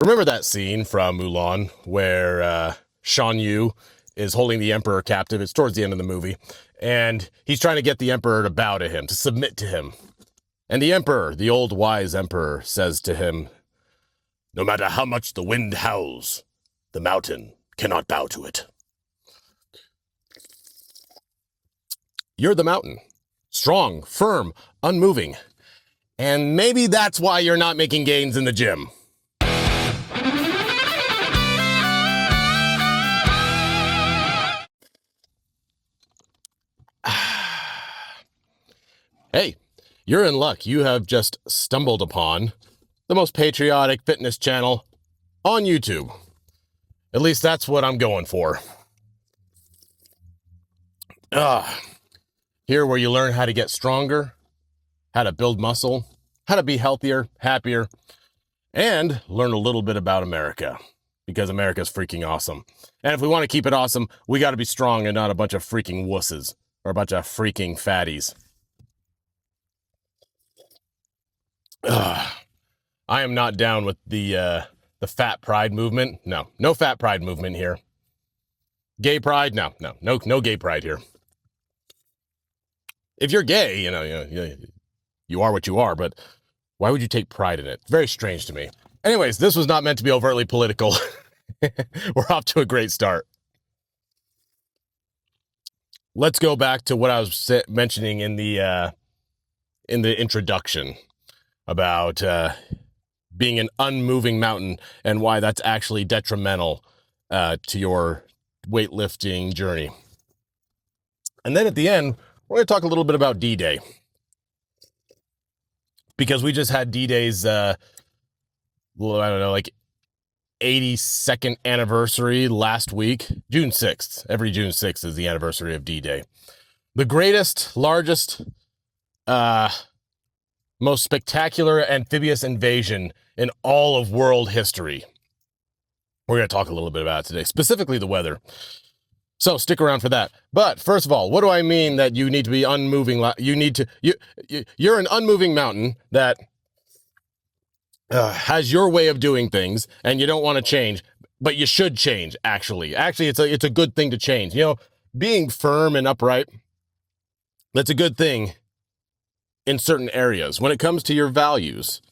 Remember that scene from Mulan where Shan Yu is holding the Emperor captive? It's towards the end of the movie. And he's trying to get the Emperor to bow to him, to submit to him. And the Emperor, the old wise Emperor, says to him, "No matter how much the wind howls, the mountain cannot bow to it." You're the mountain. Strong, firm, unmoving. And maybe that's why you're not making gains in the gym. Hey, you're in luck. You have just stumbled upon the most patriotic fitness channel on YouTube. At least that's what I'm going for. Here where you learn how to get stronger, how to build muscle, how to be healthier, happier, and learn a little bit about America, because America's freaking awesome. And if we want to keep it awesome, we got to be strong and not a bunch of freaking wusses or a bunch of freaking fatties. I am not down with the fat pride movement. No fat pride movement here. Gay pride? No gay pride here. If you're gay, you are what you are, but why would you take pride in it? Very strange to me. Anyways, this was not meant to be overtly political. We're off to a great start. Let's go back to what I was mentioning in the introduction about being an unmoving mountain and why that's actually detrimental to your weightlifting journey. And then at the end, we're going to talk a little bit about D-Day. Because we just had D-Day's, 82nd anniversary last week. June 6th. Every June 6th is the anniversary of D-Day. The greatest, largest, most spectacular amphibious invasion in all of world history. We're going to talk a little bit about it today, specifically the weather. So stick around for that. But first of all, what do I mean that you need to be unmoving? You're an unmoving mountain that has your way of doing things, and you don't want to change, but you should change. Actually, it's a good thing to change. Being firm and upright, that's a good thing in certain areas. When it comes to your values,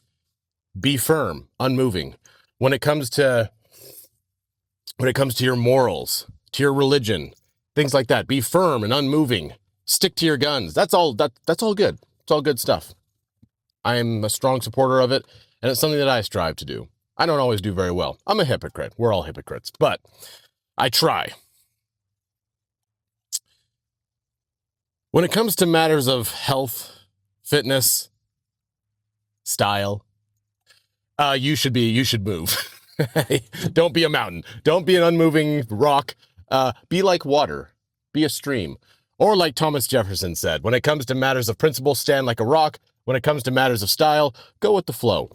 be firm, unmoving. When it comes to your morals, to your religion, things like that, be firm and unmoving. Stick to your guns. That's all good. It's all good stuff. I am a strong supporter of it, and it's something that I strive to do. I don't always do very well. I'm a hypocrite. We're all hypocrites, but I try. When it comes to matters of health, fitness, style, you should move. Don't be a mountain. Don't be an unmoving rock. Be like water. Be a stream. Or like Thomas Jefferson said, when it comes to matters of principle, stand like a rock. When it comes to matters of style, go with the flow.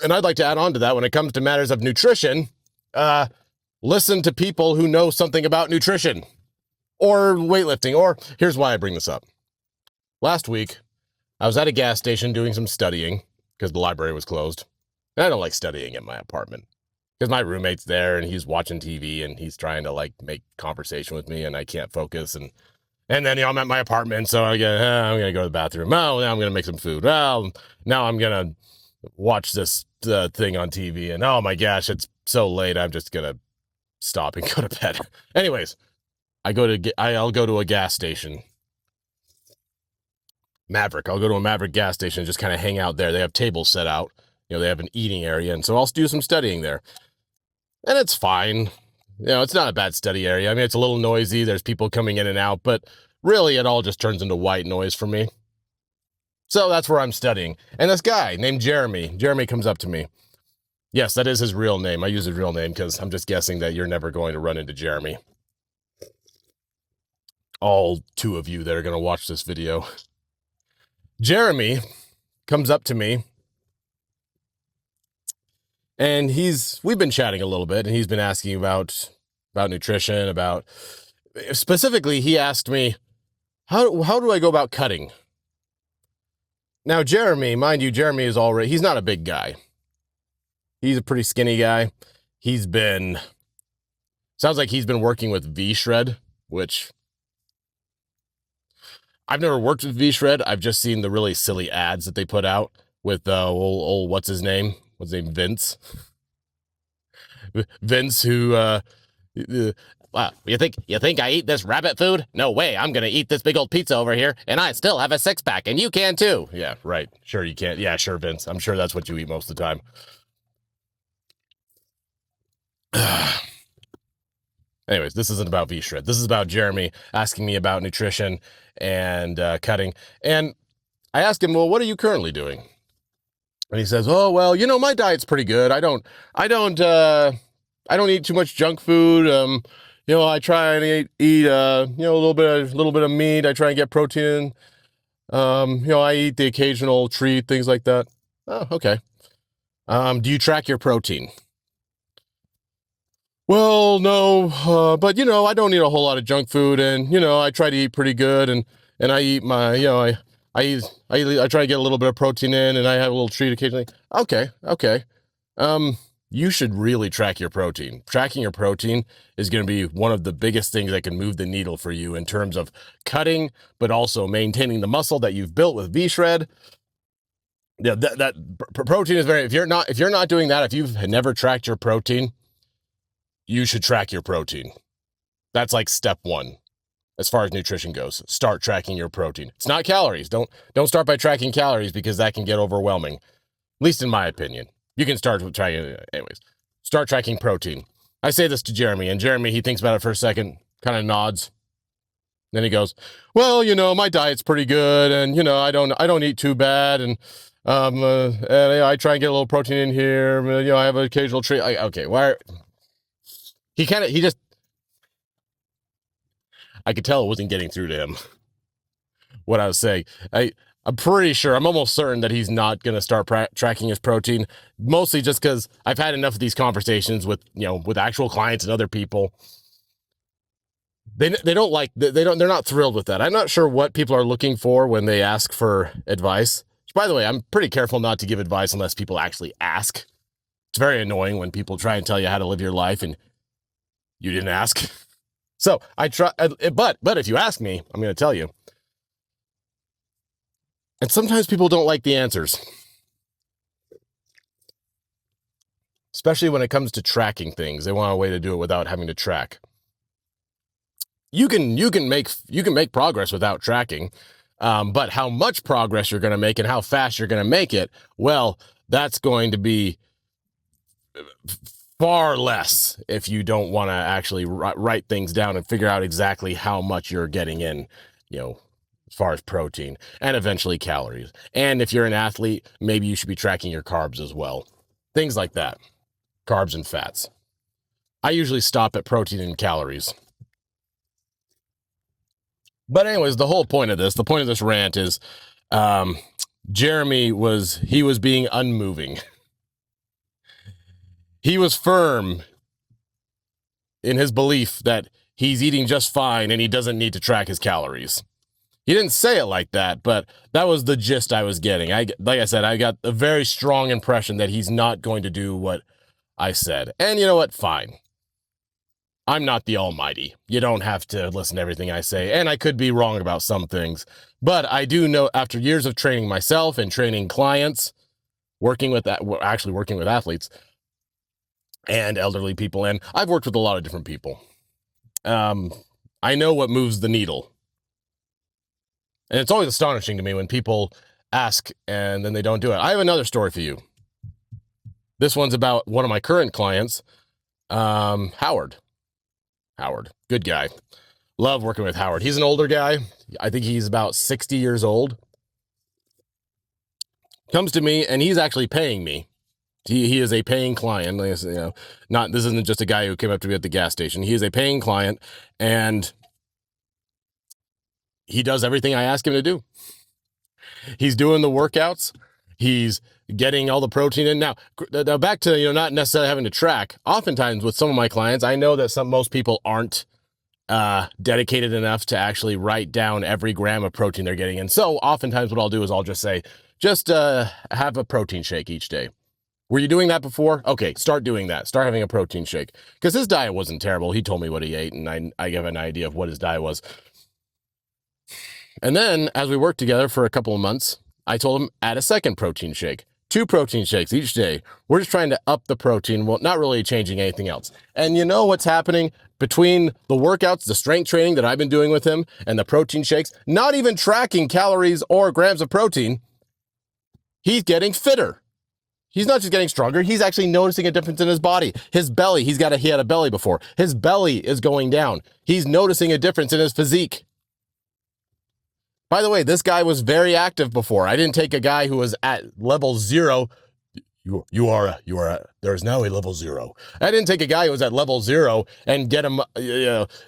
And I'd like to add on to that, when it comes to matters of nutrition, listen to people who know something about nutrition or weightlifting. Or here's why I bring this up. Last week, I was at a gas station doing some studying because the library was closed. And I don't like studying in my apartment because my roommate's there and he's watching TV and he's trying to make conversation with me and I can't focus. And then, I'm at my apartment. So I'm going to go to the bathroom. Oh, now I'm going to make some food. Well, now I'm going to watch this thing on TV. And oh my gosh, it's so late. I'm just going to stop and go to bed. Anyways, I'll go to a gas station. Maverick. I'll go to a Maverick gas station and just kind of hang out there. They have tables set out. They have an eating area, and so I'll do some studying there. And it's fine. It's not a bad study area. I mean, it's a little noisy. There's people coming in and out, but really it all just turns into white noise for me. So that's where I'm studying. And this guy named Jeremy comes up to me. Yes, that is his real name. I use his real name because I'm just guessing that you're never going to run into Jeremy. All two of you that are going to watch this video. Jeremy comes up to me. And we've been chatting a little bit, and he's been asking about nutrition, specifically, he asked me, how do I go about cutting? Now, Jeremy, mind you, he's not a big guy. He's a pretty skinny guy. Sounds like he's been working with V-Shred, which I've never worked with V-Shred. I've just seen the really silly ads that they put out with old what's his name? Vince. Vince, who wow, you think I eat this rabbit food? No way. I'm gonna eat this big old pizza over here, and I still have a six-pack, and you can too. Yeah, right. Sure you can. Yeah, sure, Vince. I'm sure that's what you eat most of the time. Anyways, this isn't about V-Shred. This is about Jeremy asking me about nutrition and cutting. And I asked him, well, what are you currently doing? And he says, oh, well, my diet's pretty good. I don't eat too much junk food. I try and eat a little bit of meat. I try and get protein. I eat the occasional treat, things like that. Oh, okay. Do you track your protein? Well, no, but I don't eat a whole lot of junk food, and I try to eat pretty good, and I eat my, I try to get a little bit of protein in, and I have a little treat occasionally. Okay. You should really track your protein. Tracking your protein is going to be one of the biggest things that can move the needle for you in terms of cutting, but also maintaining the muscle that you've built with V-Shred. Yeah, that protein is if you're not doing that, if you've never tracked your protein, you should track your protein. That's like step one as far as nutrition goes. Start tracking your protein. It's not calories. Don't start by tracking calories because that can get overwhelming, at least in my opinion. You can start with tracking, anyways. Start tracking protein. I say this to Jeremy, and Jeremy, he thinks about it for a second, kind of nods. Then he goes, well, my diet's pretty good, and I don't eat too bad, and I try and get a little protein in here. I have an occasional treat. Okay, why? I could tell it wasn't getting through to him what I was saying. I'm pretty sure, I'm almost certain that he's not going to start tracking his protein, mostly just because I've had enough of these conversations with actual clients and other people. They're not thrilled with that. I'm not sure what people are looking for when they ask for advice. Which, by the way, I'm pretty careful not to give advice unless people actually ask. It's very annoying when people try and tell you how to live your life and you didn't ask. So I try, but if you ask me, I'm going to tell you. And sometimes people don't like the answers, especially when it comes to tracking things. They want a way to do it without having to track. You can make progress without tracking, but how much progress you're going to make and how fast you're going to make it, well, that's going to be far less if you don't want to actually write things down and figure out exactly how much you're getting in, as far as protein and eventually calories. And if you're an athlete, maybe you should be tracking your carbs as well. Things like that. Carbs and fats. I usually stop at protein and calories. But anyways, the point of this rant is Jeremy was being unmoving. He was firm in his belief that he's eating just fine and he doesn't need to track his calories. He didn't say it like that, but that was the gist I was getting. Like I said, I got a very strong impression that he's not going to do what I said. And you know what? Fine. I'm not the almighty. You don't have to listen to everything I say, and I could be wrong about some things. But I do know, after years of training myself and training clients, working with athletes and elderly people, and I've worked with a lot of different people. I know what moves the needle. And it's always astonishing to me when people ask and then they don't do it. I have another story for you. This one's about one of my current clients, Howard. Good guy. Love working with Howard. He's an older guy. I think he's about 60 years old. Comes to me and he's actually paying me. He is a paying client. This isn't just a guy who came up to me at the gas station. He is a paying client, and he does everything I ask him to do. He's doing the workouts. He's getting all the protein in. Now back to, not necessarily having to track. Oftentimes with some of my clients, I know that most people aren't dedicated enough to actually write down every gram of protein they're getting. And so oftentimes what I'll do is I'll just say, have a protein shake each day. Were you doing that before? Okay, start doing that. Start having a protein shake. Because his diet wasn't terrible. He told me what he ate, and I have an idea of what his diet was. And then, as we worked together for a couple of months, I told him, add a second protein shake. 2 protein shakes each day. We're just trying to up the protein, well, not really changing anything else. And you know what's happening between the workouts, the strength training that I've been doing with him, and the protein shakes, not even tracking calories or grams of protein, he's getting fitter. He's not just getting stronger, he's actually noticing a difference in his body. His belly, he had a belly before. His belly is going down. He's noticing a difference in his physique. By the way, this guy was very active before. I didn't take a guy who was at level 0. There is now a level 0. I didn't take a guy who was at level 0 and get him,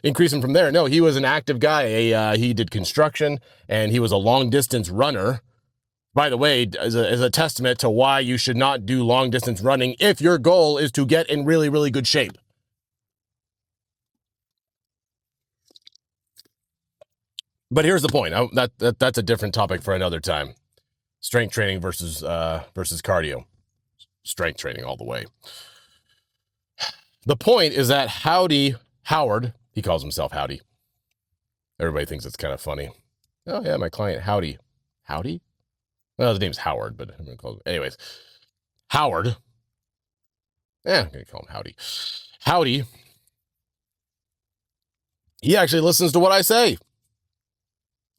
increase him from there. No, he was an active guy. He did construction, and he was a long distance runner. By the way, as a testament to why you should not do long distance running if your goal is to get in really, really good shape. But here's the point. That's a different topic for another time. Strength training versus cardio. Strength training all the way. The point is that Howard, he calls himself Howdy. Everybody thinks it's kind of funny. Oh yeah, my client Howdy. Howdy? Well, his name's Howard, but I'm going to call him. Anyways, Howard. I'm going to call him Howdy. Howdy. He actually listens to what I say.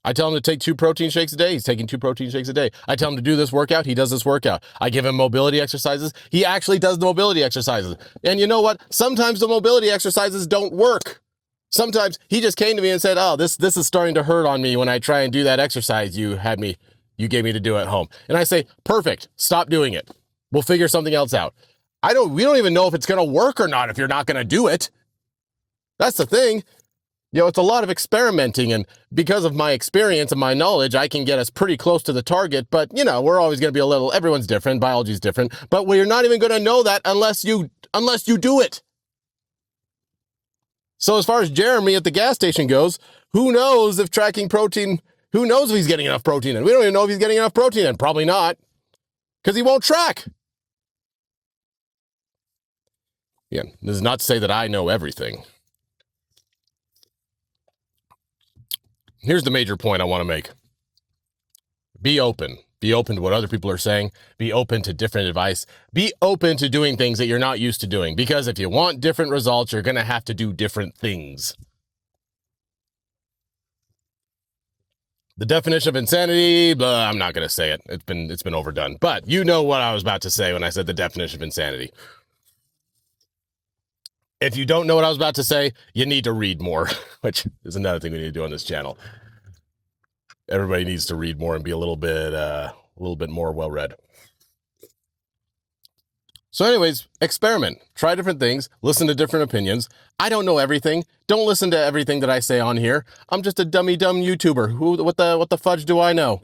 I tell him to take 2 protein shakes a day. He's taking 2 protein shakes a day. I tell him to do this workout. He does this workout. I give him mobility exercises. He actually does the mobility exercises. And you know what? Sometimes the mobility exercises don't work. Sometimes he just came to me and said, oh, this is starting to hurt on me when I try and do that exercise you gave me to do at home. And I say, perfect. Stop doing it. We'll figure something else out. We don't even know if it's going to work or not if you're not going to do it. That's the thing. It's a lot of experimenting, and because of my experience and my knowledge, I can get us pretty close to the target, but, we're always going to be everyone's different, biology's different, but we're not even going to know that unless you do it. So as far as Jeremy at the gas station goes, who knows if tracking protein, who knows if he's getting enough protein in? We don't even know if he's getting enough protein in. Probably not, because he won't track. Yeah, this is not to say that I know everything. Here's the major point I want to make. Be open. Be open to what other people are saying. Be open to different advice. Be open to doing things that you're not used to doing. Because if you want different results, you're going to have to do different things. The definition of insanity, blah, I'm not going to say it. It's been overdone. But you know what I was about to say when I said the definition of insanity. If you don't know what I was about to say, you need to read more, which is another thing we need to do on this channel. Everybody needs to read more and be a little bit more well-read. So anyways, experiment. Try different things. Listen to different opinions. I don't know everything. Don't listen to everything that I say on here. I'm just a dumb YouTuber. What the fudge do I know?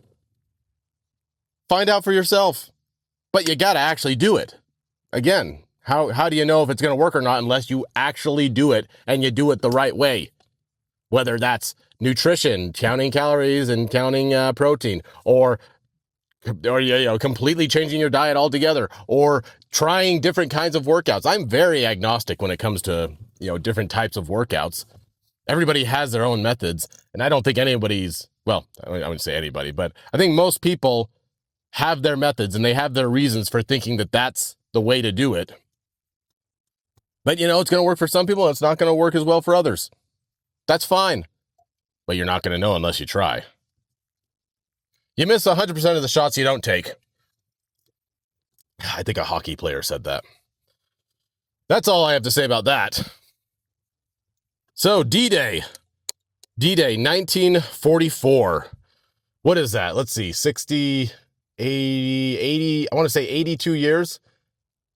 Find out for yourself. But you gotta actually do it. Again, how do you know if it's going to work or not unless you actually do it and you do it the right way? Whether that's nutrition, counting calories and counting protein, or completely changing your diet altogether, or trying different kinds of workouts. I'm very agnostic when it comes to different types of workouts. Everybody has their own methods, and I don't think anybody's, well, I wouldn't say anybody, but I think most people have their methods and they have their reasons for thinking that that's the way to do it. But it's going to work for some people and it's not going to work as well for others. That's fine. But you're not going to know unless you try. You miss 100% of the shots you don't take. I think a hockey player said that. That's all I have to say about that. So D-Day. D-Day, 1944. What is that? Let's see, 60, 80, I want to say 82 years.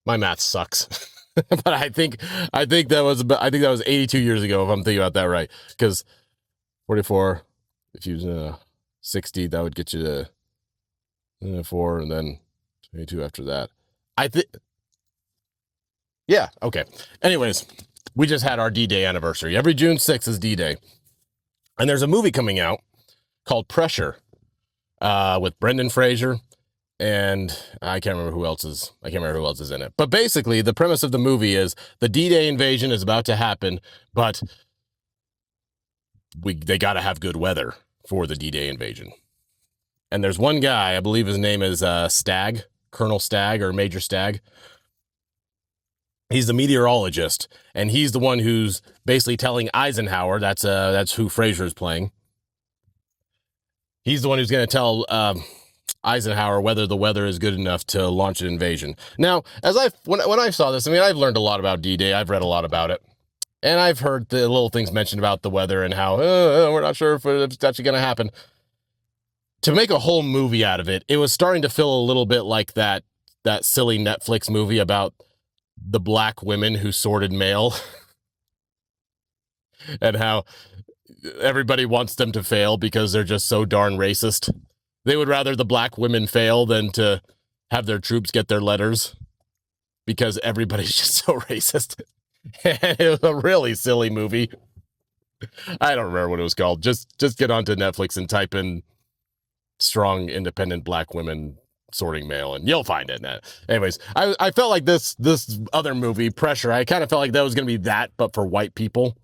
My math sucks. But I think that was 82 years ago, if I'm thinking about that right. Because 44, if you use 60, that would get you to 4, and then 22 after that. Yeah, okay. Anyways, we just had our D-Day anniversary. Every June 6th is D-Day. And there's a movie coming out called Pressure with Brendan Fraser and I can't remember who else is in it. But basically, the premise of the movie is the D-Day invasion is about to happen, but they got to have good weather for the D-Day invasion. And there's one guy, I believe his name is Stagg, Colonel Stagg or Major Stagg. He's the meteorologist, and he's the one who's basically telling Eisenhower, that's who Fraser's playing. He's the one who's going to tell Eisenhower whether the weather is good enough to launch an invasion. Now, when I saw this, I mean, I've learned a lot about D-Day. I've read a lot about it. And I've heard the little things mentioned about the weather and how we're not sure if it's actually going to happen. To make a whole movie out of it, it was starting to feel a little bit like that silly Netflix movie about the black women who sorted mail and how everybody wants them to fail because they're just so darn racist. They would rather the black women fail than to have their troops get their letters because everybody's just so racist. It was a really silly movie. I don't remember what it was called. Just get onto Netflix and type in strong, independent black women sorting mail, and you'll find it. Anyways, I felt like this other movie, Pressure, I kind of felt like that was going to be that, but for white people.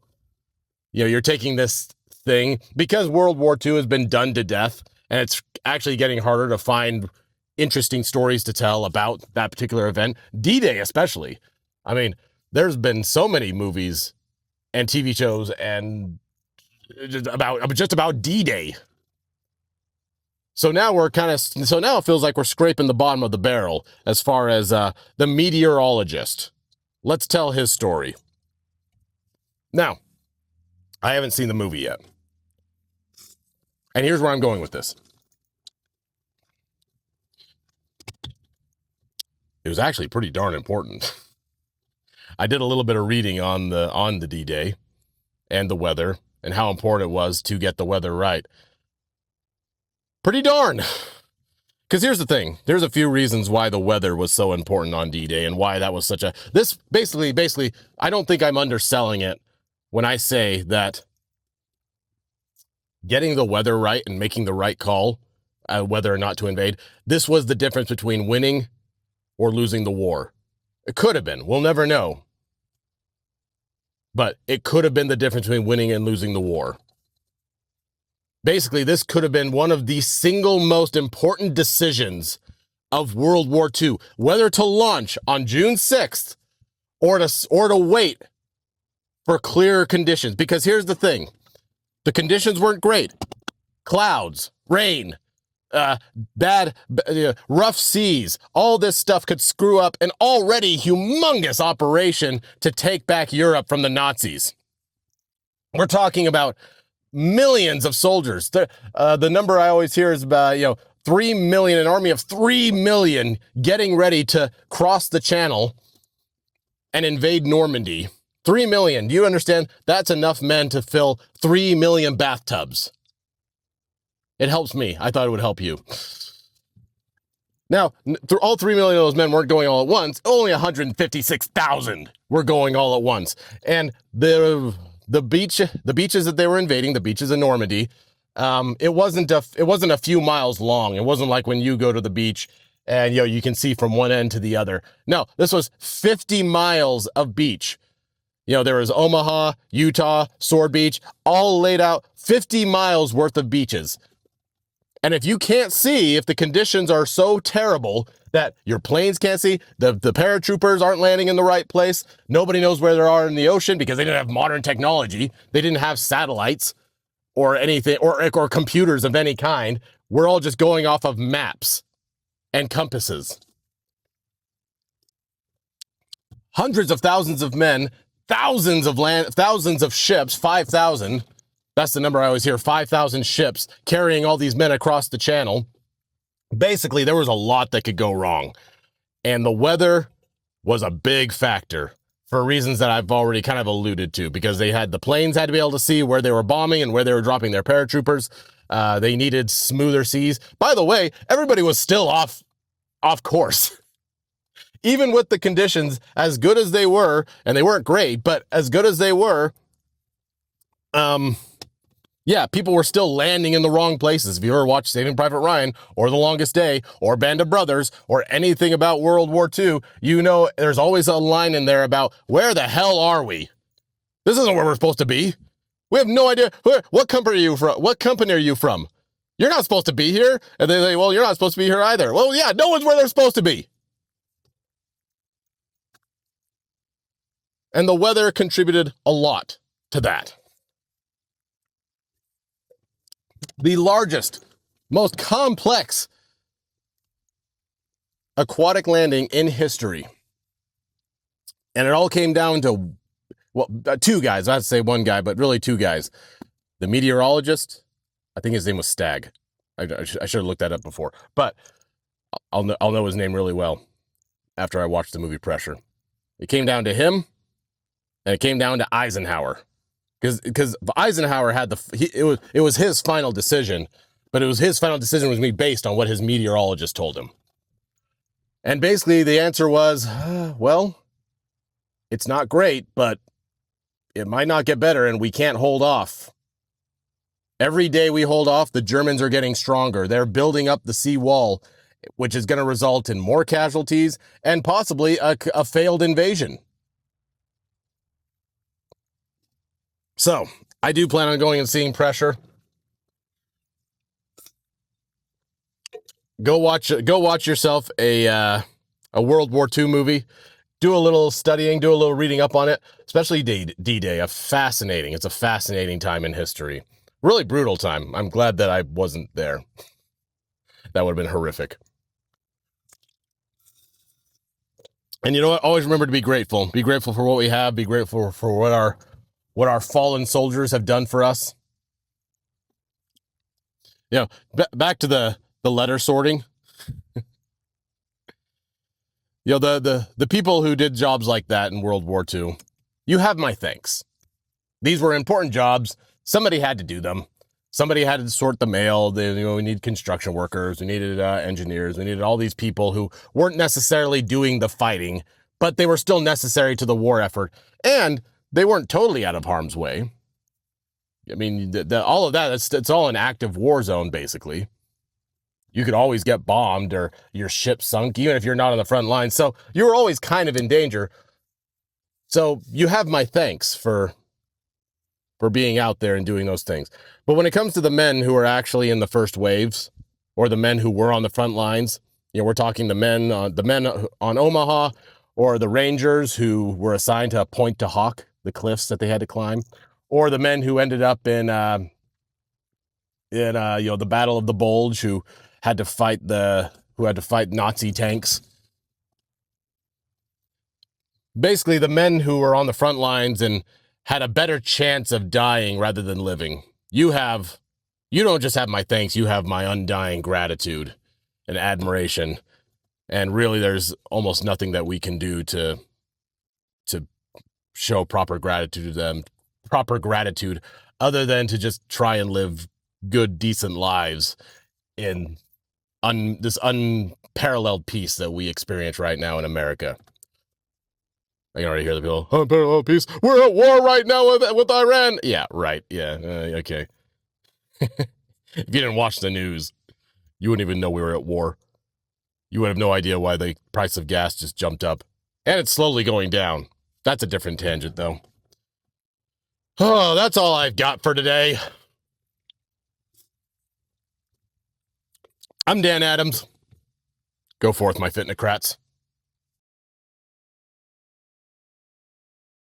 You know, you're taking this thing, because World War II has been done to death, and it's actually getting harder to find interesting stories to tell about that particular event. D-Day especially. I mean, there's been so many movies and TV shows and just about D-Day. So now it feels like we're scraping the bottom of the barrel as far as the meteorologist. Let's tell his story. Now, I haven't seen the movie yet. And here's where I'm going with this. It was actually pretty darn important. I did a little bit of reading on the D-Day and the weather and how important it was to get the weather right. Pretty darn. Because here's the thing. There's a few reasons why the weather was so important on D-Day and why that was such a... This basically, I don't think I'm underselling it when I say that getting the weather right and making the right call, whether or not to invade, this was the difference between winning or losing the war. It could have been. We'll never know. But it could have been the difference between winning and losing the war. Basically, this could have been one of the single most important decisions of World War II, whether to launch on June 6th or to wait for clearer conditions. Because here's the thing. The conditions weren't great. Clouds, rain, rough seas, all this stuff could screw up an already humongous operation to take back Europe from the Nazis. We're talking about millions of soldiers. The number I always hear is about, 3 million, an army of 3 million getting ready to cross the channel and invade Normandy. 3 million. Do you understand? That's enough men to fill 3 million bathtubs. It helps me. I thought it would help you. Now, all 3 million of those men weren't going all at once. Only 156,000 were going all at once. And the beaches that they were invading, the beaches in Normandy, it wasn't a few miles long. It wasn't like when you go to the beach and you can see from one end to the other. No, this was 50 miles of beach. There was Omaha, Utah, Sword Beach, all laid out, 50 miles worth of beaches. And if you can't see, if the conditions are so terrible that your planes can't see, the paratroopers aren't landing in the right place, nobody knows where they are in the ocean because they didn't have modern technology, they didn't have satellites or anything, or computers of any kind. We're all just going off of maps and compasses. Hundreds of thousands of men, thousands of ships, 5,000. That's the number I always hear, 5,000 ships carrying all these men across the channel. Basically, there was a lot that could go wrong. And the weather was a big factor for reasons that I've already kind of alluded to, because the planes had to be able to see where they were bombing and where they were dropping their paratroopers. They needed smoother seas. By the way, everybody was still off course. Even with the conditions as good as they were, and they weren't great, but as good as they were, Yeah, people were still landing in the wrong places. If you ever watched Saving Private Ryan or The Longest Day or Band of Brothers or anything about World War II, you know there's always a line in there about where the hell are we? This isn't where we're supposed to be. We have no idea. What company are you from? What company are you from? You're not supposed to be here. And they say, well, you're not supposed to be here either. Well, yeah, no one's where they're supposed to be. And the weather contributed a lot to that. The largest, most complex aquatic landing in history. And it all came down to, well, two guys. I'd say one guy, but really two guys. The meteorologist, I think his name was Stagg. I should have looked that up before. But I'll know his name really well after I watched the movie Pressure. It came down to him, and it came down to Eisenhower. Because Eisenhower had it was his final decision, but it was his final decision was going to be based on what his meteorologist told him. And basically the answer was, well, it's not great, but it might not get better, and we can't hold off. Every day we hold off, the Germans are getting stronger. They're building up the seawall, which is going to result in more casualties and possibly a failed invasion. So, I do plan on going and seeing Pressure. Go watch yourself a World War II movie. Do a little studying, do a little reading up on it, especially D-Day. It's a fascinating time in history. Really brutal time. I'm glad that I wasn't there. That would have been horrific. And you know what? Always remember to be grateful. Be grateful for what we have. Be grateful for what our fallen soldiers have done for us. You know, back to the letter sorting. You know, the people who did jobs like that in World War II, you have my thanks. These were important jobs. Somebody had to do them. Somebody had to sort the mail. We need construction workers. We needed engineers. We needed all these people who weren't necessarily doing the fighting, but they were still necessary to the war effort. And they weren't totally out of harm's way. I mean, all of that, it's all an active war zone, basically. You could always get bombed or your ship sunk, even if you're not on the front line. So you were always kind of in danger. So you have my thanks for being out there and doing those things. But when it comes to the men who are actually in the first waves, or the men who were on the front lines, you know, we're talking the men on Omaha, or the Rangers who were assigned to Point to Hawk, the cliffs that they had to climb, or the men who ended up in the Battle of the Bulge, who had to fight Nazi tanks. Basically, the men who were on the front lines and had a better chance of dying rather than living. You don't just have my thanks, you have my undying gratitude and admiration. And really, there's almost nothing that we can do to show proper gratitude other than to just try and live good, decent lives in this unparalleled peace that we experience right now in America. I can already hear the people, unparalleled peace. We're at war right now with Iran. Yeah, right. Yeah, okay. If you didn't watch the news, you wouldn't even know we were at war. You would have no idea why the price of gas just jumped up. And it's slowly going down. That's a different tangent, though. Oh, that's all I've got for today. I'm Dan Adams. Go forth, my fitnocrats.